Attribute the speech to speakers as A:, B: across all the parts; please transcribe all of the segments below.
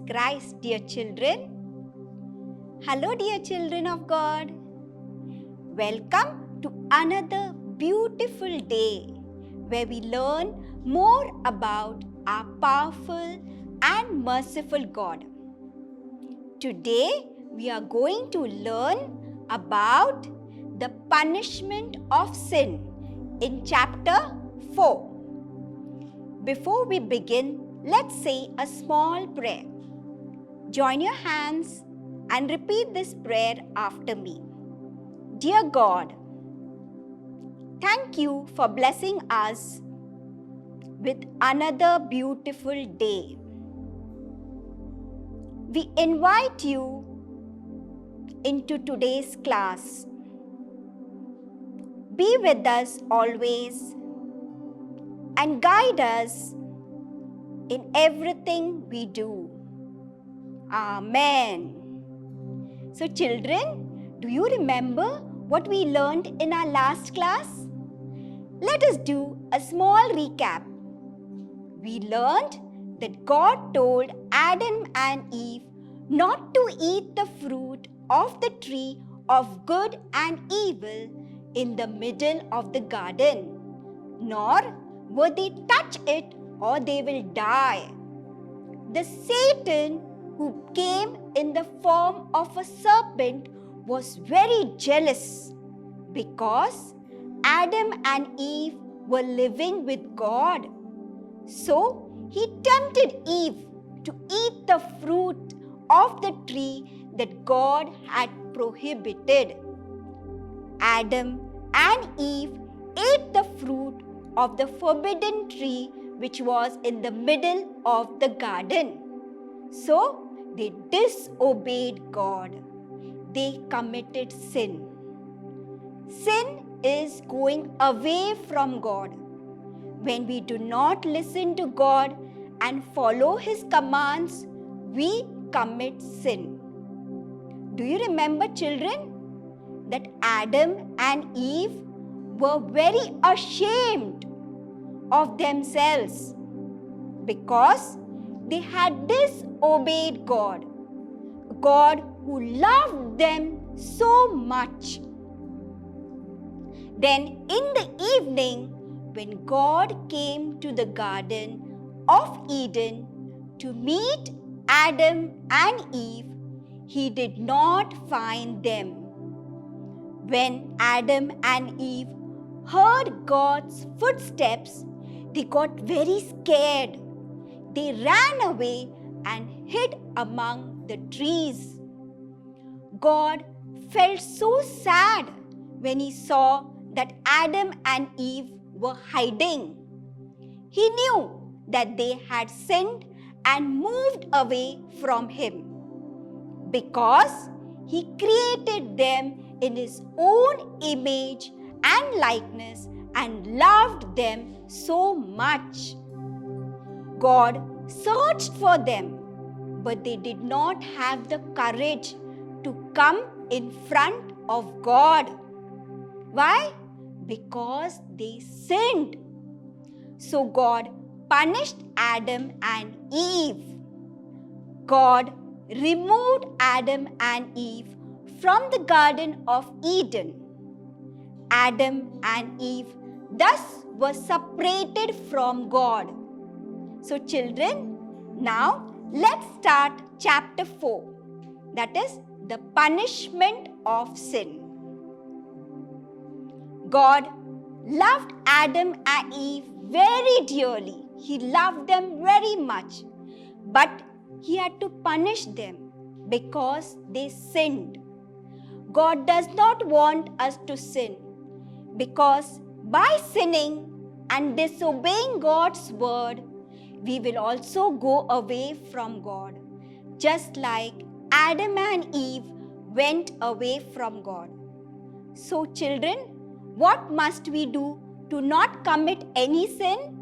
A: Christ, dear children. Hello, dear children of God. Welcome to another beautiful day where we learn more about our powerful and merciful God. Today, we are going to learn about the punishment of sin in chapter 4. Before we begin, let's say a small prayer. Join your hands and repeat this prayer after me. Dear God, thank you for blessing us with another beautiful day. We invite you into today's class. Be with us always and guide us in everything we do. Amen. So children, do you remember what we learned in our last class? Let us do a small recap. We learned that God told Adam and Eve not to eat the fruit of the tree of good and evil in the middle of the garden, nor would they touch it or they will die. The Satan who came in the form of a serpent was very jealous because Adam and Eve were living with God. So he tempted Eve to eat the fruit of the tree that God had prohibited. Adam and Eve ate the fruit of the forbidden tree which was in the middle of the garden. So they disobeyed God. They committed sin. Sin is going away from God. When we do not listen to God and follow His commands, we commit sin. Do you remember, children, that Adam and Eve were very ashamed of themselves because they had disobeyed God, God who loved them so much. Then in the evening, when God came to the Garden of Eden to meet Adam and Eve, He did not find them. When Adam and Eve heard God's footsteps, they got very scared. They ran away and hid among the trees. God felt so sad when He saw that Adam and Eve were hiding. He knew that they had sinned and moved away from Him because He created them in His own image and likeness and loved them so much. God searched for them, but they did not have the courage to come in front of God. Why? Because they sinned. So God punished Adam and Eve. God removed Adam and Eve from the Garden of Eden. Adam and Eve thus were separated from God. So children, now let's start chapter 4. That is the punishment of sin. God loved Adam and Eve very dearly. He loved them very much. But He had to punish them because they sinned. God does not want us to sin because by sinning and disobeying God's word, we will also go away from God, just like Adam and Eve went away from God. So children, what must we do to not commit any sin?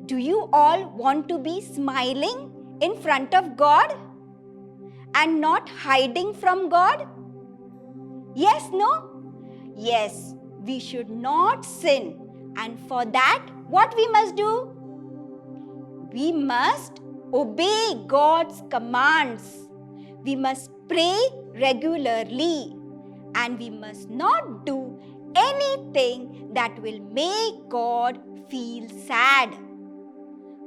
A: Do you all want to be smiling in front of God and not hiding from God? Yes, no? Yes, we should not sin. And for that, what we must do? We must obey God's commands. We must pray regularly, and we must not do anything that will make God feel sad.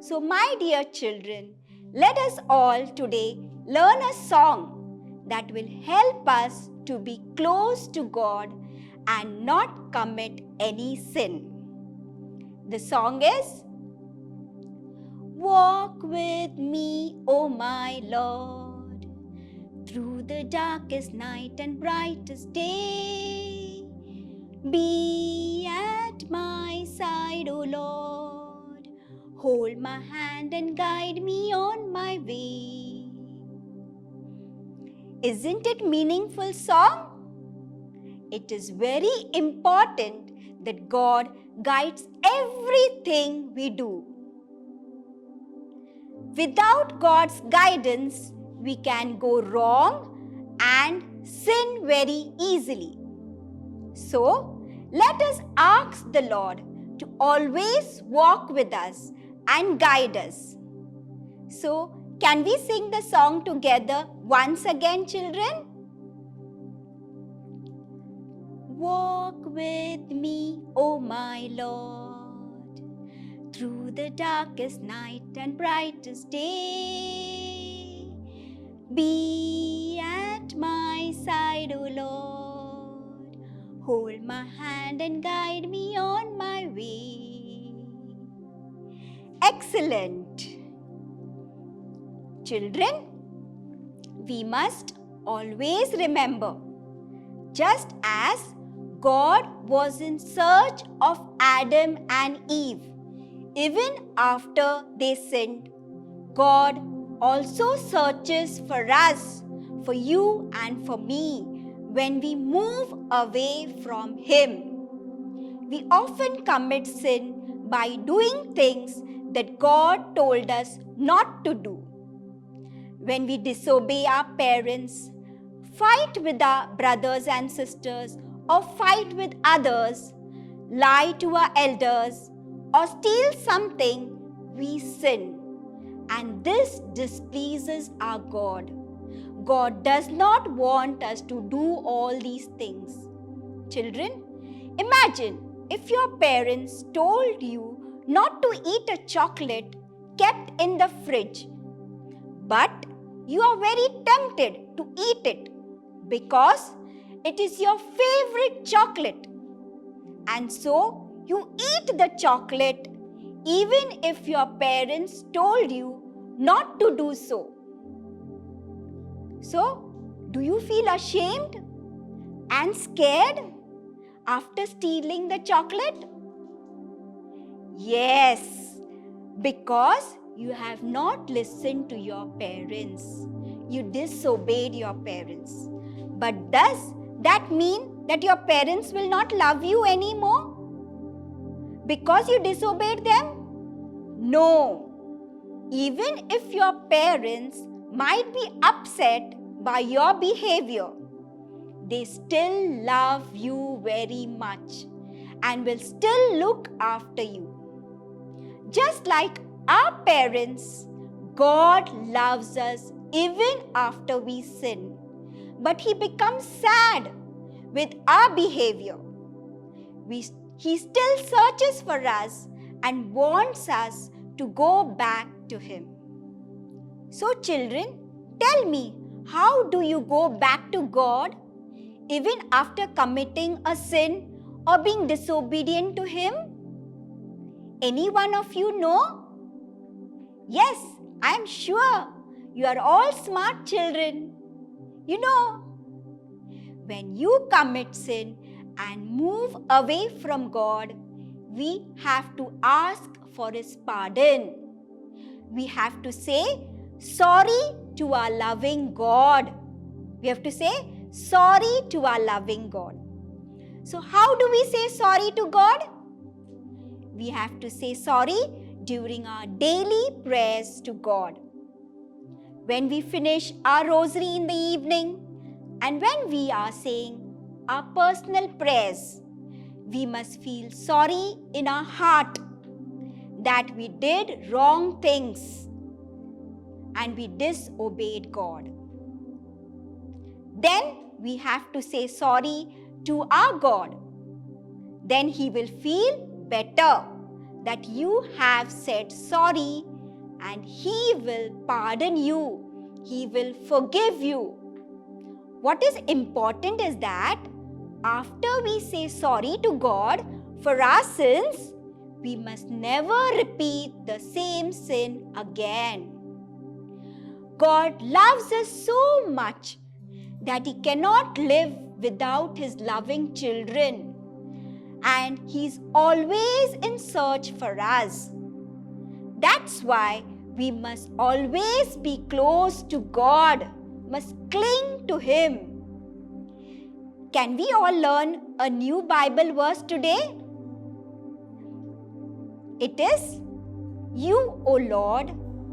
A: So, my dear children, let us all today learn a song that will help us to be close to God and not commit any sin. The song is, "Walk with me, O my Lord, through the darkest night and brightest day. Be at my side, O Lord, hold my hand and guide me on my way." Isn't it meaningful song? It is very important that God guides everything we do. Without God's guidance, we can go wrong and sin very easily. So, let us ask the Lord to always walk with us and guide us. So, can we sing the song together once again, children? Walk with me, O my Lord, through the darkest night and brightest day. Be at my side, O Lord, hold my hand and guide me on my way. Excellent. Children, we must always remember, just as God was in search of Adam and Eve, even after they sinned, God also searches for us, for you and for me, when we move away from Him. We often commit sin by doing things that God told us not to do. When we disobey our parents, fight with our brothers and sisters, or fight with others, lie to our elders, or steal something, we sin. And this displeases our God. God does not want us to do all these things. Children, imagine if your parents told you not to eat a chocolate kept in the fridge, but you are very tempted to eat it because it is your favorite chocolate. And so you eat the chocolate even if your parents told you not to do so. So, do you feel ashamed and scared after stealing the chocolate? Yes, because you have not listened to your parents. You disobeyed your parents. But does that mean that your parents will not love you anymore because you disobeyed them? No. Even if your parents might be upset by your behavior, they still love you very much and will still look after you. Just like our parents, God loves us even after we sin. But He becomes sad with our behavior. He still searches for us and wants us to go back to Him. So children, tell me, how do you go back to God even after committing a sin or being disobedient to Him? Any one of you know? Yes, I am sure you are all smart children. You know, when you commit sin and move away from God, we have to ask for His pardon. We have to say sorry to our loving God. We have to say sorry to our loving God. So how do we say sorry to God? We have to say sorry during our daily prayers to God. When we finish our rosary in the evening and when we are saying our personal prayers, we must feel sorry in our heart that we did wrong things. and we disobeyed God. Then we have to say sorry to our God. Then He will feel better that you have said sorry, and He will pardon you. He will forgive you. What is important is that after we say sorry to God for our sins, we must never repeat the same sin again. God loves us so much that He cannot live without His loving children, and He's always in search for us. That's why we must always be close to God, must cling to Him. Can we all learn a new Bible verse today? It is, "You, O Lord,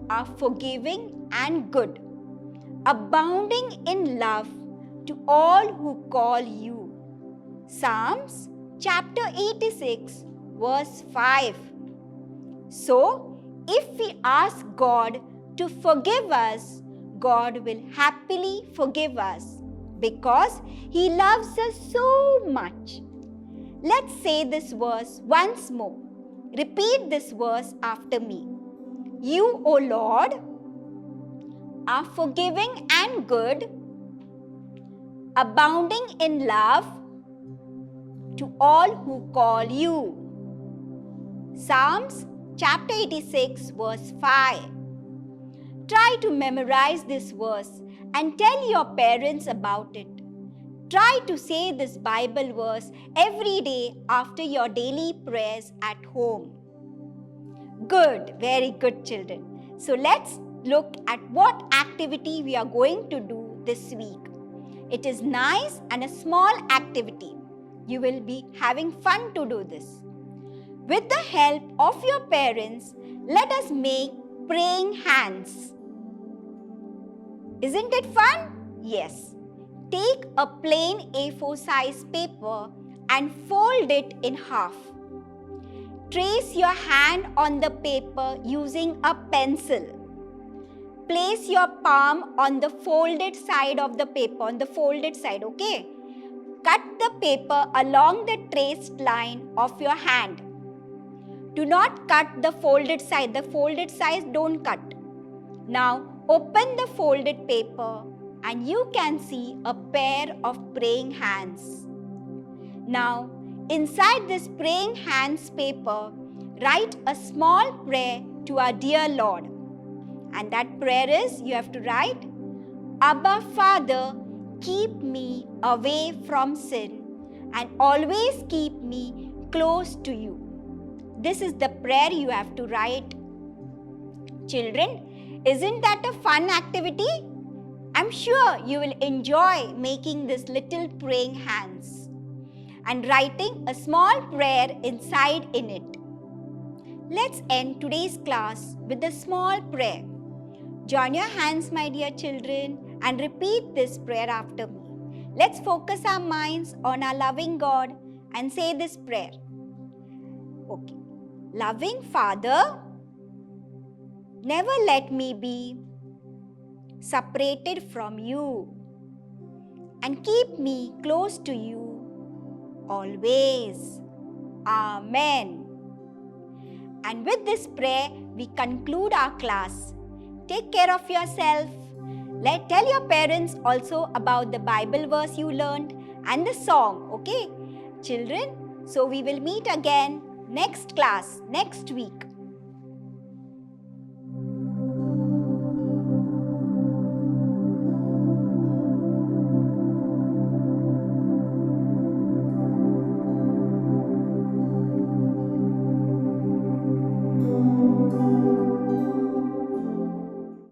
A: are forgiving and good, abounding in love to all who call you." Psalms chapter 86 verse 5. So, if we ask God to forgive us, God will happily forgive us because He loves us so much. Let's say this verse once more. Repeat this verse after me. You, O Lord, are forgiving and good, abounding in love to all who call you. Psalms chapter 86 verse 5. Try to memorize this verse and tell your parents about it. Try to say this Bible verse every day after your daily prayers at home. Good, very good children. So let's look at what activity we are going to do this week. It is nice and a small activity. You will be having fun to do this. With the help of your parents, let us make praying hands. Isn't it fun? Yes. Take a plain A4 size paper and fold it in half. Trace your hand on the paper using a pencil. Place your palm on the folded side of the paper, okay? Cut the paper along the traced line of your hand. Do not cut the folded side. The folded side don't cut. Now, open the folded paper and you can see a pair of praying hands. Now, inside this praying hands paper, write a small prayer to our dear Lord. And that prayer is, you have to write, Abba Father, keep me away from sin and always keep me close to you. This is the prayer you have to write. Children, isn't that a fun activity? I'm sure you will enjoy making this little praying hands and writing a small prayer inside in it. Let's end today's class with a small prayer. Join your hands, my dear children, and repeat this prayer after me. Let's focus our minds on our loving God and say this prayer. Okay. Loving Father, never let me be separated from you and keep me close to you always. Amen. And with this prayer, we conclude our class. Take care of yourself. Tell your parents also about the Bible verse you learned and the song, okay? Children, so we will meet again next class, next week.